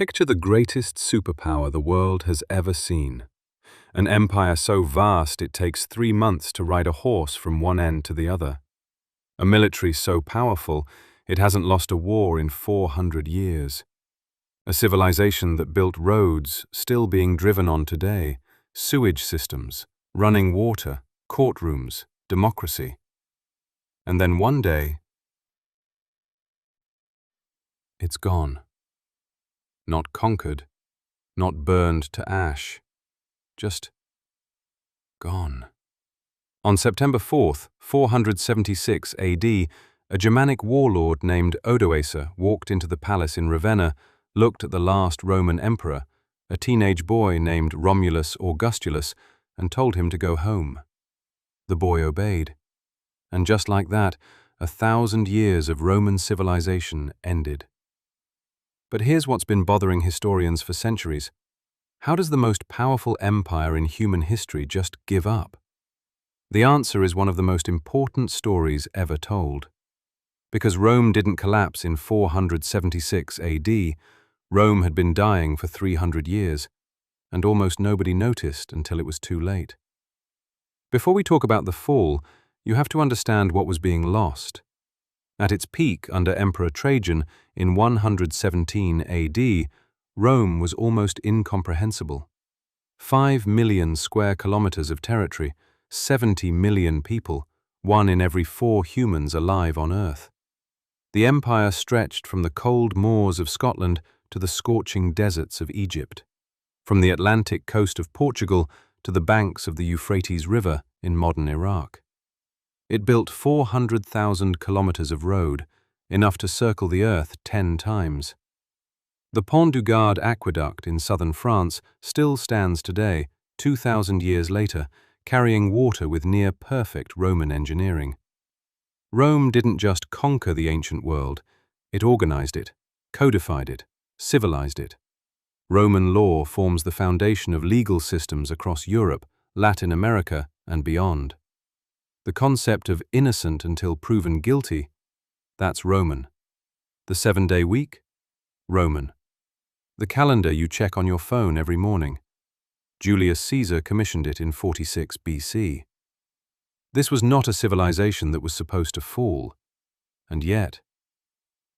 Picture the greatest superpower the world has ever seen. An empire so vast it takes 3 months to ride a horse from one end to the other. A military so powerful it hasn't lost a war in 400 years. A civilization that built roads still being driven on today, sewage systems, running water, courtrooms, democracy. And then one day, it's gone. Not conquered, not burned to ash, just gone. On September 4th, 476 AD, a Germanic warlord named Odoacer walked into the palace in Ravenna, looked at the last Roman emperor, a teenage boy named Romulus Augustulus, and told him to go home. The boy obeyed. And just like that, 1,000 years of Roman civilization ended. But here's what's been bothering historians for centuries. How does the most powerful empire in human history just give up? The answer is one of the most important stories ever told. Because Rome didn't collapse in 476 AD, Rome had been dying for 300 years, and almost nobody noticed until it was too late. Before we talk about the fall, you have to understand what was being lost. At its peak under Emperor Trajan in 117 AD, Rome was almost incomprehensible. 5 million square kilometers of territory, 70 million people, 1 in every 4 humans alive on Earth. The empire stretched from the cold moors of Scotland to the scorching deserts of Egypt, from the Atlantic coast of Portugal to the banks of the Euphrates River in modern Iraq. It built 400,000 kilometers of road, enough to circle the Earth 10 times. The Pont du Gard aqueduct in southern France still stands today, 2,000 years later, carrying water with near-perfect Roman engineering. Rome didn't just conquer the ancient world, it organized it, codified it, civilized it. Roman law forms the foundation of legal systems across Europe, Latin America, and beyond. The concept of innocent until proven guilty, that's Roman. The 7-day week? Roman. The calendar you check on your phone every morning. Julius Caesar commissioned it in 46 BC. This was not a civilization that was supposed to fall. And yet,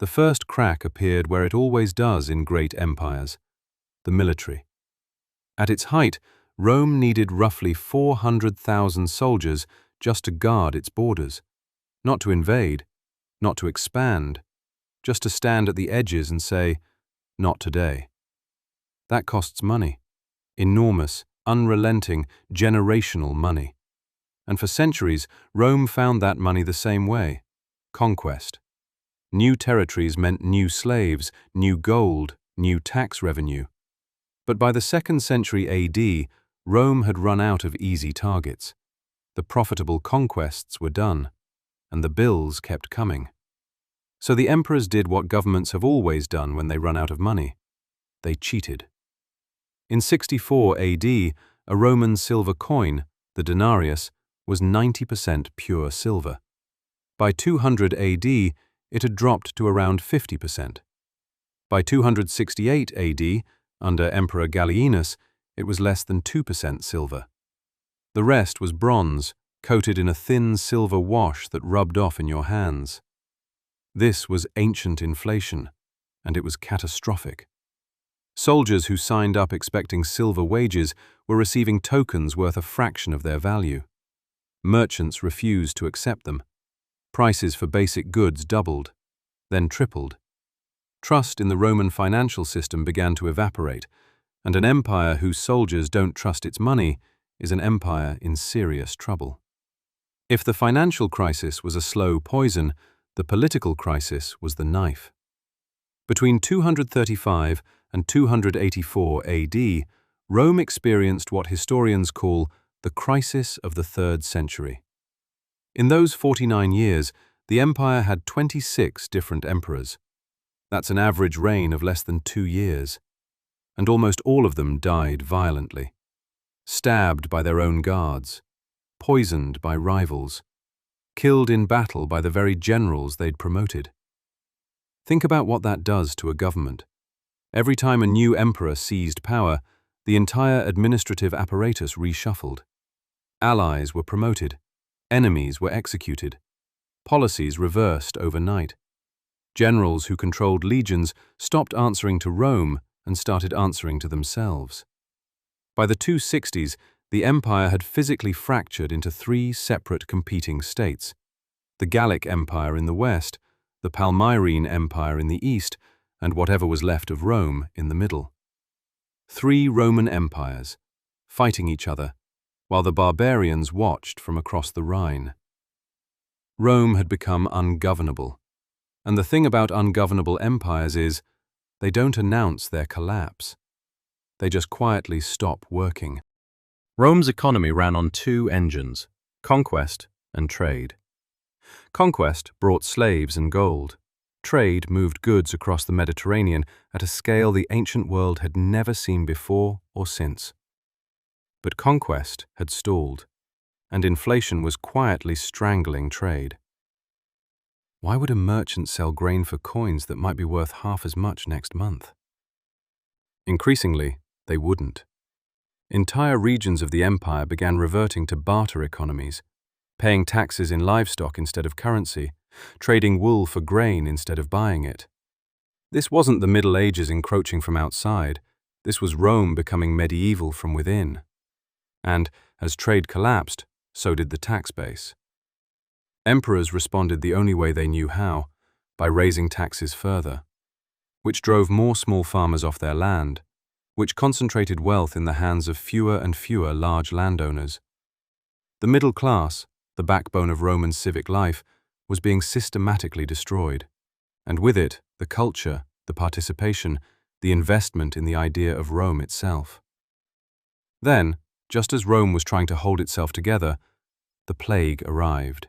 the first crack appeared where it always does in great empires, the military. At its height, Rome needed roughly 400,000 soldiers just to guard its borders, not to invade, not to expand, just to stand at the edges and say, "Not today." That costs money, enormous, unrelenting, generational money. And for centuries, Rome found that money the same way, conquest. New territories meant new slaves, new gold, new tax revenue. But by the 2nd century AD, Rome had run out of easy targets. The profitable conquests were done, and the bills kept coming. So the emperors did what governments have always done when they run out of money. They cheated. In 64 AD, a Roman silver coin, the denarius, was 90% pure silver. By 200 AD, it had dropped to around 50%. By 268 AD, under Emperor Gallienus, it was less than 2% silver. The rest was bronze, coated in a thin silver wash that rubbed off in your hands. This was ancient inflation, and it was catastrophic. Soldiers who signed up expecting silver wages were receiving tokens worth a fraction of their value. Merchants refused to accept them. Prices for basic goods doubled, then tripled. Trust in the Roman financial system began to evaporate, and an empire whose soldiers don't trust its money is an empire in serious trouble. If the financial crisis was a slow poison, the political crisis was the knife. Between 235 and 284 AD, Rome experienced what historians call the crisis of the 3rd century. In those 49 years, the empire had 26 different emperors. That's an average reign of less than 2 years. And almost all of them died violently. Stabbed by their own guards, poisoned by rivals, killed in battle by the very generals they'd promoted. Think about what that does to a government. Every time a new emperor seized power, the entire administrative apparatus reshuffled. Allies were promoted, enemies were executed, policies reversed overnight. Generals who controlled legions stopped answering to Rome and started answering to themselves. By the 260s, the empire had physically fractured into three separate competing states: the Gallic Empire in the west, the Palmyrene Empire in the east, and whatever was left of Rome in the middle. Three Roman empires, fighting each other, while the barbarians watched from across the Rhine. Rome had become ungovernable, and the thing about ungovernable empires is, they don't announce their collapse. They just quietly stop working. Rome's economy ran on two engines: conquest and trade. Conquest brought slaves and gold. Trade moved goods across the Mediterranean at a scale the ancient world had never seen before or since. But conquest had stalled, and inflation was quietly strangling trade. Why would a merchant sell grain for coins that might be worth half as much next month? Increasingly, they wouldn't. Entire regions of the empire began reverting to barter economies, paying taxes in livestock instead of currency, trading wool for grain instead of buying it. This wasn't the Middle Ages encroaching from outside. This was Rome becoming medieval from within. And as trade collapsed, so did the tax base. Emperors responded the only way they knew how, by raising taxes further, which drove more small farmers off their land, which concentrated wealth in the hands of fewer and fewer large landowners. The middle class, the backbone of Roman civic life, was being systematically destroyed, and with it, the culture, the participation, the investment in the idea of Rome itself. Then, just as Rome was trying to hold itself together, the plague arrived.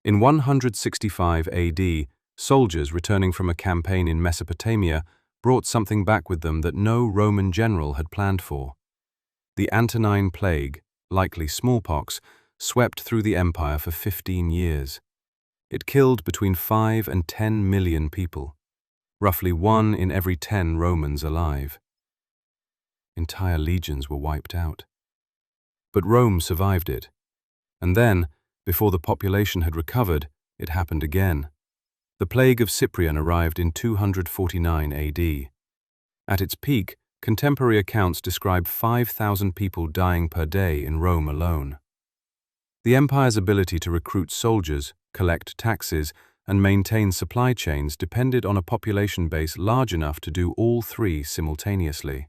In 165 AD, soldiers returning from a campaign in Mesopotamia brought something back with them that no Roman general had planned for. The Antonine Plague, likely smallpox, swept through the empire for 15 years. It killed between 5 and 10 million people, roughly 1 in every 10 Romans alive. Entire legions were wiped out. But Rome survived it. And then, before the population had recovered, it happened again. The Plague of Cyprian arrived in 249 AD. At its peak, contemporary accounts describe 5,000 people dying per day in Rome alone. The empire's ability to recruit soldiers, collect taxes, and maintain supply chains depended on a population base large enough to do all three simultaneously.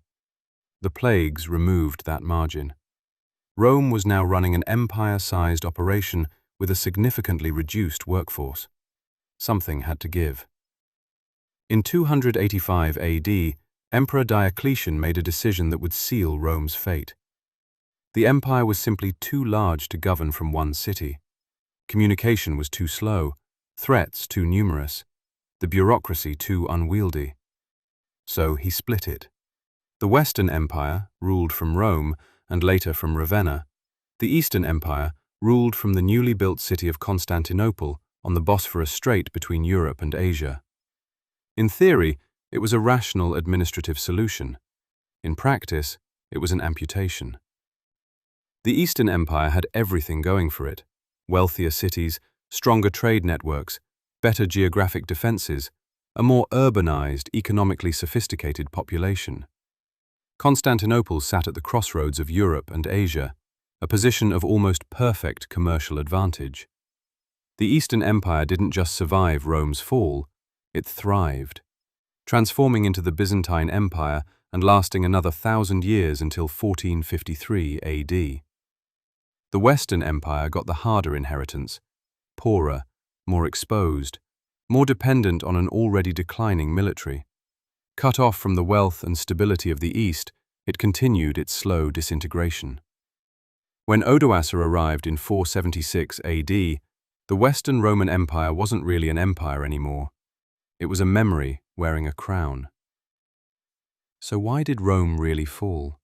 The plagues removed that margin. Rome was now running an empire-sized operation with a significantly reduced workforce. Something had to give. In 285 AD, Emperor Diocletian made a decision that would seal Rome's fate. The empire was simply too large to govern from one city. Communication was too slow, threats too numerous, the bureaucracy too unwieldy. So he split it. The Western Empire ruled from Rome and later from Ravenna. The Eastern Empire ruled from the newly built city of Constantinople on the Bosphorus Strait between Europe and Asia. In theory, it was a rational administrative solution. In practice, it was an amputation. The Eastern Empire had everything going for it: wealthier cities, stronger trade networks, better geographic defenses, a more urbanized, economically sophisticated population. Constantinople sat at the crossroads of Europe and Asia, a position of almost perfect commercial advantage. The Eastern Empire didn't just survive Rome's fall, it thrived, transforming into the Byzantine Empire and lasting another 1,000 years until 1453 AD. The Western Empire got the harder inheritance: poorer, more exposed, more dependent on an already declining military. Cut off from the wealth and stability of the East, it continued its slow disintegration. When Odoacer arrived in 476 AD, the Western Roman Empire wasn't really an empire anymore. It was a memory wearing a crown. So why did Rome really fall?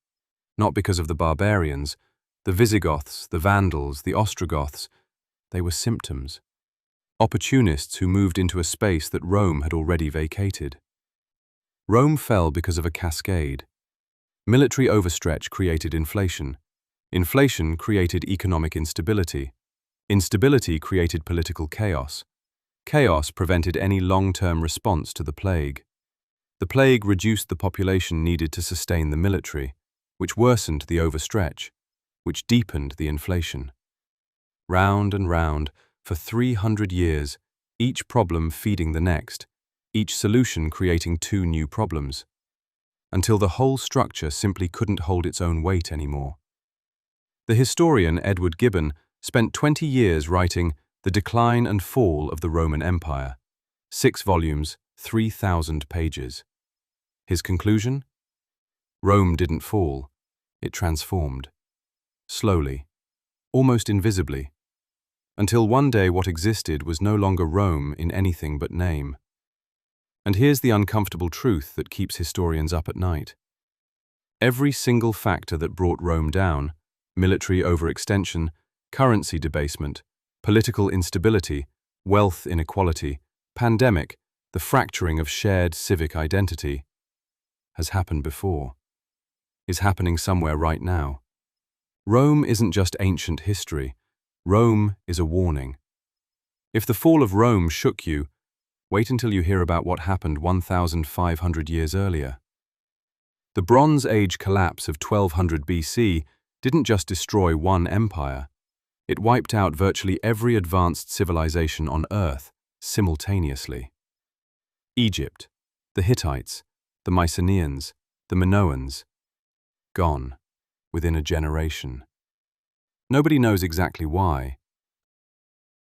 Not because of the barbarians, the Visigoths, the Vandals, the Ostrogoths. They were symptoms. Opportunists who moved into a space that Rome had already vacated. Rome fell because of a cascade. Military overstretch created inflation. Inflation created economic instability. Instability created political chaos. Chaos prevented any long-term response to the plague. The plague reduced the population needed to sustain the military, which worsened the overstretch, which deepened the inflation. Round and round, for 300 years, each problem feeding the next, each solution creating two new problems, until the whole structure simply couldn't hold its own weight anymore. The historian Edward Gibbon spent 20 years writing The Decline and Fall of the Roman Empire, 6 volumes, 3,000 pages. His conclusion? Rome didn't fall, it transformed. Slowly, almost invisibly, until one day what existed was no longer Rome in anything but name. And here's the uncomfortable truth that keeps historians up at night. Every single factor that brought Rome down, military overextension, currency debasement, political instability, wealth inequality, pandemic, the fracturing of shared civic identity, has happened before, is happening somewhere right now. Rome isn't just ancient history. Rome is a warning. If the fall of Rome shook you, wait until you hear about what happened 1,500 years earlier. The Bronze Age collapse of 1200 BC didn't just destroy one empire. It wiped out virtually every advanced civilization on Earth simultaneously. Egypt, the Hittites, the Mycenaeans, the Minoans, gone within a generation. Nobody knows exactly why.